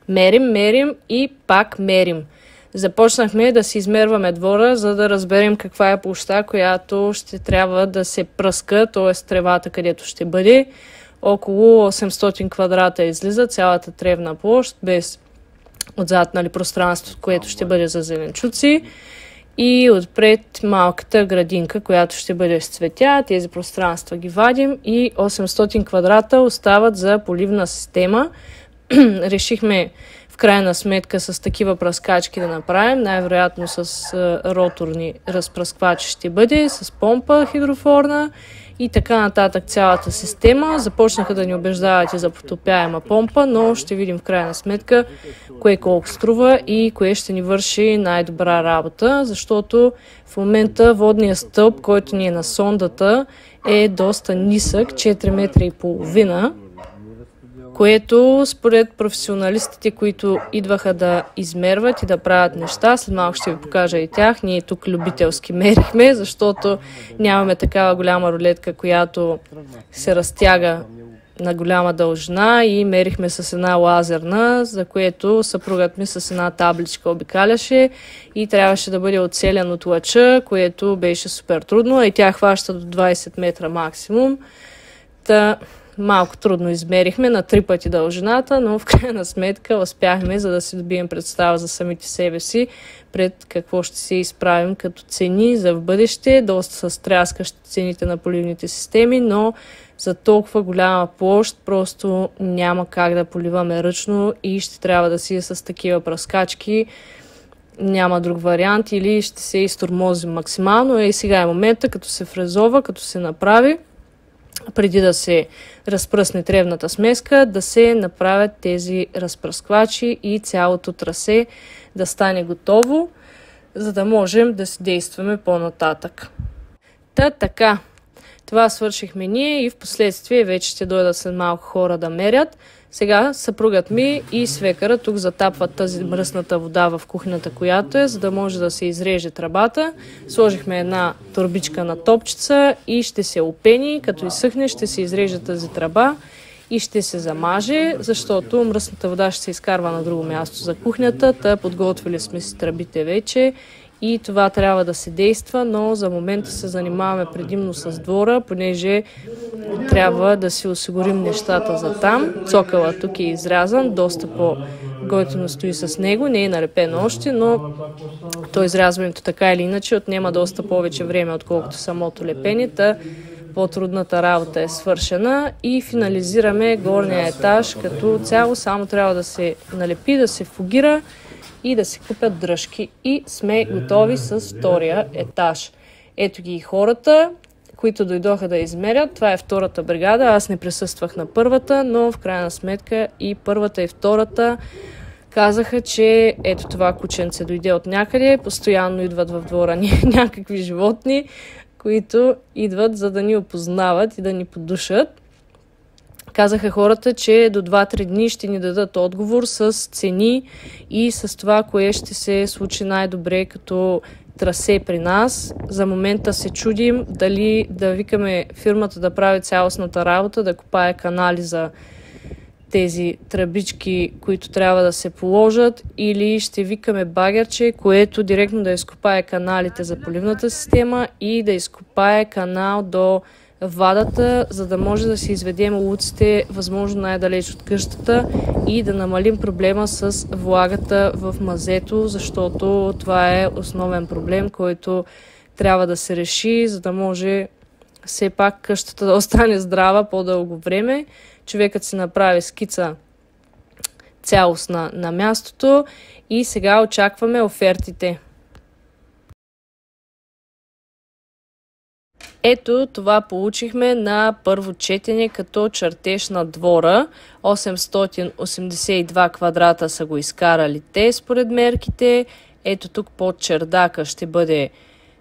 Мерим и пак мерим. Започнахме да си измерваме двора, за да разберем каква е площта, която ще трябва да се пръска, т.е. тревата, където ще бъде. Около 800 квадрата излиза цялата тревна площ, без отзад пространството, което ще бъде за зеленчуци. И отпред малката градинка, която ще бъде с цветя. Тези пространства ги вадим и 800 квадрата остават за поливна система. Решихме в крайна сметка с такива пръскачки да направим. Най-вероятно с роторни разпръсквачи ще бъде, с помпа хидрофорна и така нататък цялата система. Започнаха да ни убеждават и за потопяема помпа, но ще видим в крайна сметка кое колко струва и кое ще ни върши най-добра работа, защото в момента водният стълб, който ни е на сондата, е доста нисък, 4 метра и половина, което според професионалистите, които идваха да измерват и да правят неща, след малко ще ви покажа и тях, ние тук любителски мерихме, защото нямаме такава голяма рулетка, която се разтяга на голяма дължина и мерихме с една лазерна, за което съпругът ми с една табличка обикаляше и трябваше да бъде оцелен от лъча, което беше супер трудно, и тя хваща до 20 метра максимум. Малко трудно измерихме на 3 пъти дължината, но в крайна сметка успяхме, за да си добием представа за самите себе си, пред какво ще се изправим като цени за в бъдеще. Доста са стряскащи цените на поливните системи, но за толкова голяма площ просто няма как да поливаме ръчно и ще трябва да си с такива пръскачки. Няма друг вариант или ще се изтормозим максимално. И сега е момента, като се фрезова, като се направи, преди да се разпръсне тревната смеска, да се направят тези разпръсквачи и цялото трасе да стане готово, за да можем да си действаме по-нататък. Така, това свършихме ние и в последствие вече ще дойдат след малко хора да мерят. Сега съпругът ми и свекъра тук затапват тази мръсната вода в кухнята, която е, за да може да се изреже тръбата. Сложихме една торбичка на топчица и ще се опени, като изсъхне ще се изреже тази тръба и ще се замаже, защото мръсната вода ще се изкарва на друго място за кухнята. Подготвили сме си тръбите вече и това трябва да се действа, но за момента се занимаваме предимно с двора, понеже трябва да си осигурим нещата за там. Цокъла тук е изрязан, доста по-готино стои с него, не е налепен още, но то изрязването така или иначе отнема доста повече време, отколкото самото лепене. По-трудната работа е свършена и финализираме горния етаж като цяло. Само трябва да се налепи, да се фугира и да се купят дръжки и сме готови с втория етаж. Ето ги и хората, които дойдоха да измерят. Това е втората бригада. Аз не присъствах на първата, но в крайна сметка и първата и втората казаха, че ето това кученце дойде от някъде. Постоянно идват в двора някакви животни, които идват за да ни опознават и да ни подушат. Казаха хората, че до 2-3 дни ще ни дадат отговор с цени и с това, кое ще се случи най-добре като трасе при нас. За момента се чудим дали да викаме фирмата да прави цялостната работа, да копае канали за тези тръбички, които трябва да се положат, или ще викаме багерче, което директно да изкопае каналите за поливната система и да изкопае канал до вадата, за да може да си изведем луците възможно най-далеч от къщата и да намалим проблема с влагата в мазето, защото това е основен проблем, който трябва да се реши, за да може все пак къщата да остане здрава по-дълго време. Човекът си направи скица цялостна на мястото и сега очакваме офертите. Ето това получихме на първо четене като чертеж на двора. 882 квадрата са го изкарали те според мерките. Ето тук под чердака ще бъде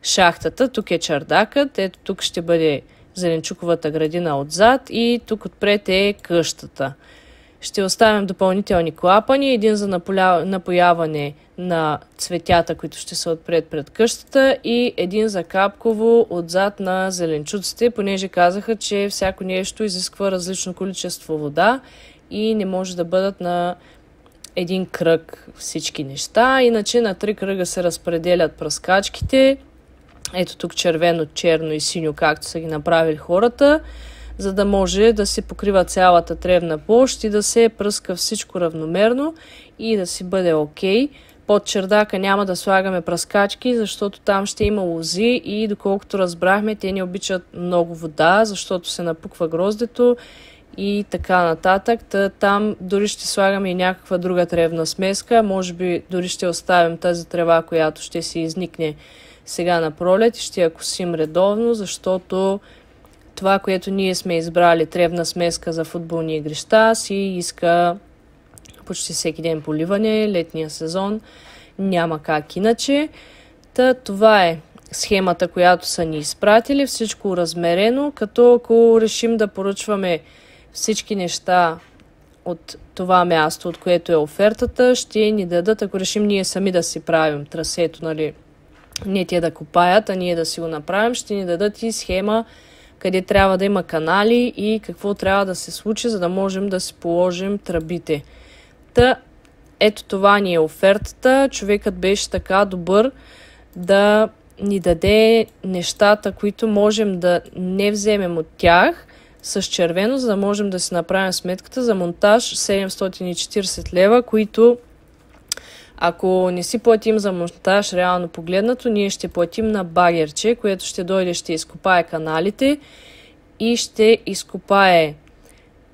шахтата, тук е чердакът, ето тук ще бъде зеленчуковата градина отзад и тук отпред е къщата. Ще оставим допълнителни клапани, един за напояване на цветята, които ще са отпред пред къщата и един за капково отзад на зеленчуците, понеже казаха, че всяко нещо изисква различно количество вода и не може да бъдат на един кръг всички неща, иначе на 3 кръга се разпределят пръскачките. Ето тук червено, черно и синьо, както са ги направили хората, за да може да се покрива цялата тревна площ и да се пръска всичко равномерно и да си бъде окей. Под чердака няма да слагаме пръскачки, защото там ще има лози и доколкото разбрахме, те не обичат много вода, защото се напуква гроздето и така нататък. Там дори ще слагаме и някаква друга тревна смеска, може би дори ще оставим тази трева, която ще се изникне сега на пролет и ще я косим редовно, защото това, което ние сме избрали тревна смеска за футболни игрища, си иска почти всеки ден поливане, летния сезон, няма как иначе. Това е схемата, която са ни изпратили, всичко размерено, като ако решим да поръчваме всички неща от това място, от което е офертата, ще ни дадат, ако решим ние сами да си правим трасето, нали, не те да копаят, а ние да си го направим, ще ни дадат и схема къде трябва да има канали и какво трябва да се случи, за да можем да си положим тръбите. Ето това ни е офертата. Човекът беше така добър да ни даде нещата, които можем да не вземем от тях с червено, за да можем да си направим сметката за монтаж 740 лева, които ако не си платим за монтаж, реално погледнато, ние ще платим на багерче, което ще дойде, ще изкопае каналите и ще изкопае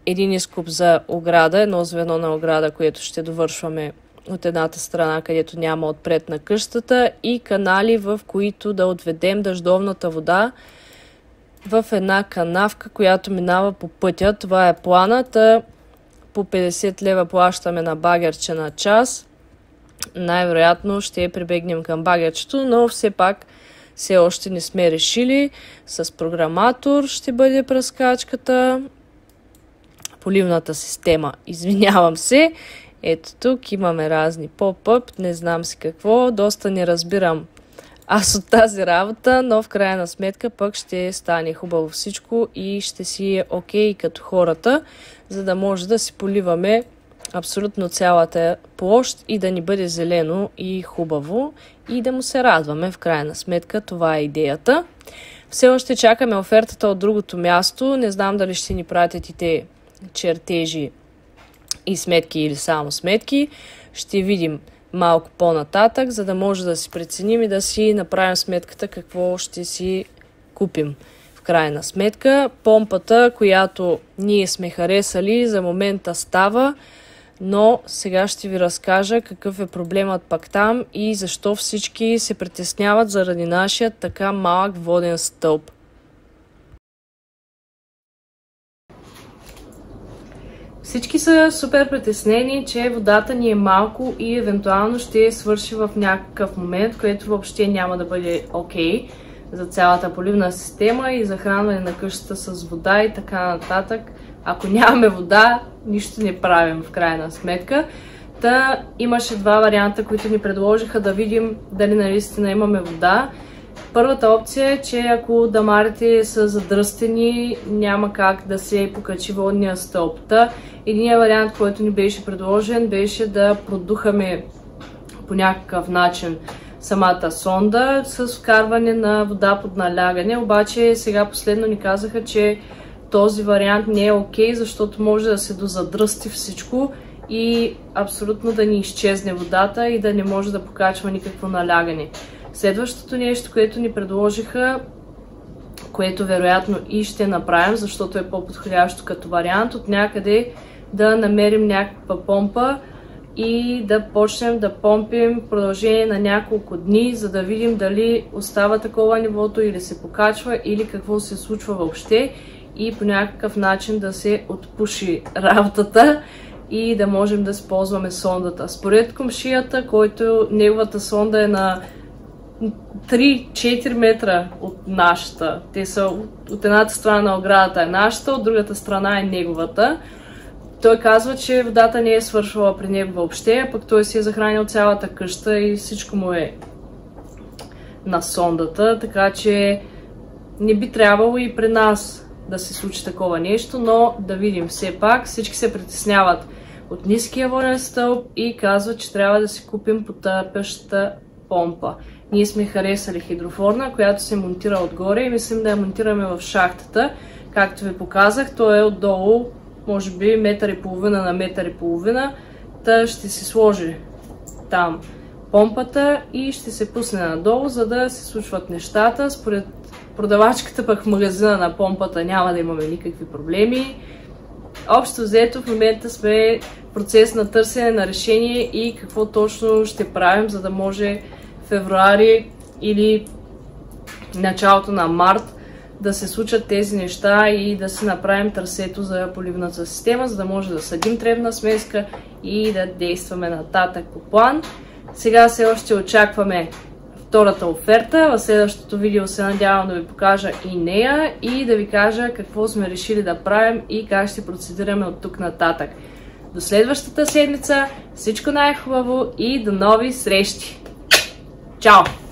един изкоп за ограда, едно звено на ограда, което ще довършваме от едната страна, където няма отпред на къщата, и канали, в които да отведем дъждовната вода в една канавка, която минава по пътя. Това е планата. По 50 лева плащаме на багерче на час. Най-вероятно ще прибегнем към багерчето, но все пак все още не сме решили. С програматор ще бъде пръскачката. Поливната система, извинявам се. Ето тук имаме разни поп-ъп, не знам си какво, доста не разбирам аз от тази работа, но в крайна сметка пък ще стане хубаво всичко и ще си е окей като хората, за да може да си поливаме абсолютно цялата площ и да ни бъде зелено и хубаво и да му се радваме. В крайна сметка това е идеята. Все още чакаме офертата от другото място, не знам дали ще ни пратят и те чертежи и сметки или само сметки. Ще видим малко по-нататък, за да може да си преценим и да си направим сметката какво ще си купим. В крайна сметка, помпата, която ние сме харесали, за момента става, но сега ще ви разкажа какъв е проблемът пак там и защо всички се притесняват заради нашия така малък воден стълб. Всички са супер притеснени, че водата ни е малко и евентуално ще свърши в някакъв момент, което въобще няма да бъде окей за цялата поливна система и захранване на къщата с вода и така нататък. Ако нямаме вода, нищо не правим в крайна сметка. Имаше два варианта, които ни предложиха да видим дали наистина имаме вода. Първата опция е, че ако дамарите са задръстени, няма как да се покачи водния стълб. Единият вариант, който ни беше предложен, беше да продухаме по някакъв начин самата сонда с вкарване на вода под налягане. Обаче сега последно ни казаха, че този вариант не е окей, защото може да се дозадръсти всичко и абсолютно да ни изчезне водата и да не може да покачва никакво налягане. Следващото нещо, което ни предложиха, което вероятно и ще направим, защото е по-подходящо като вариант, от някъде да намерим някаква помпа и да почнем да помпим в продължение на няколко дни, за да видим дали остава такова нивото или се покачва или какво се случва въобще и по някакъв начин да се отпуши работата и да можем да използваме сондата. Според комшията, който неговата сонда е на 3-4 метра от нашата. Те са от едната страна на оградата е нашата, от другата страна е неговата. Той казва, че водата не е свършвала при него въобще, а пък той си е захранил цялата къща и всичко му е на сондата, така че не би трябвало и при нас да се случи такова нещо, но да видим все пак. Всички се притесняват от ниския воден стълб и казва, че трябва да си купим потапяща помпа. Ние сме харесали хидрофорна, която се монтира отгоре и мислим да я монтираме в шахтата. Както ви показах, то е отдолу, може би 1,5 м на 1,5 м. Та ще се сложи там помпата и ще се пусне надолу, за да се случват нещата. Според продавачката пък в магазина на помпата няма да имаме никакви проблеми. Общо взето в момента сме в процес на търсене на решение и какво точно ще правим, за да може февруари или началото на март да се случат тези неща и да си направим трасето за поливната система, за да може да съдим тревна смеска и да действаме нататък по план. Сега все още очакваме втората оферта. В следващото видео се надявам да ви покажа и нея и да ви кажа какво сме решили да правим и как ще процедираме от тук нататък. До следващата седмица, всичко най-хубаво и до нови срещи! Чао!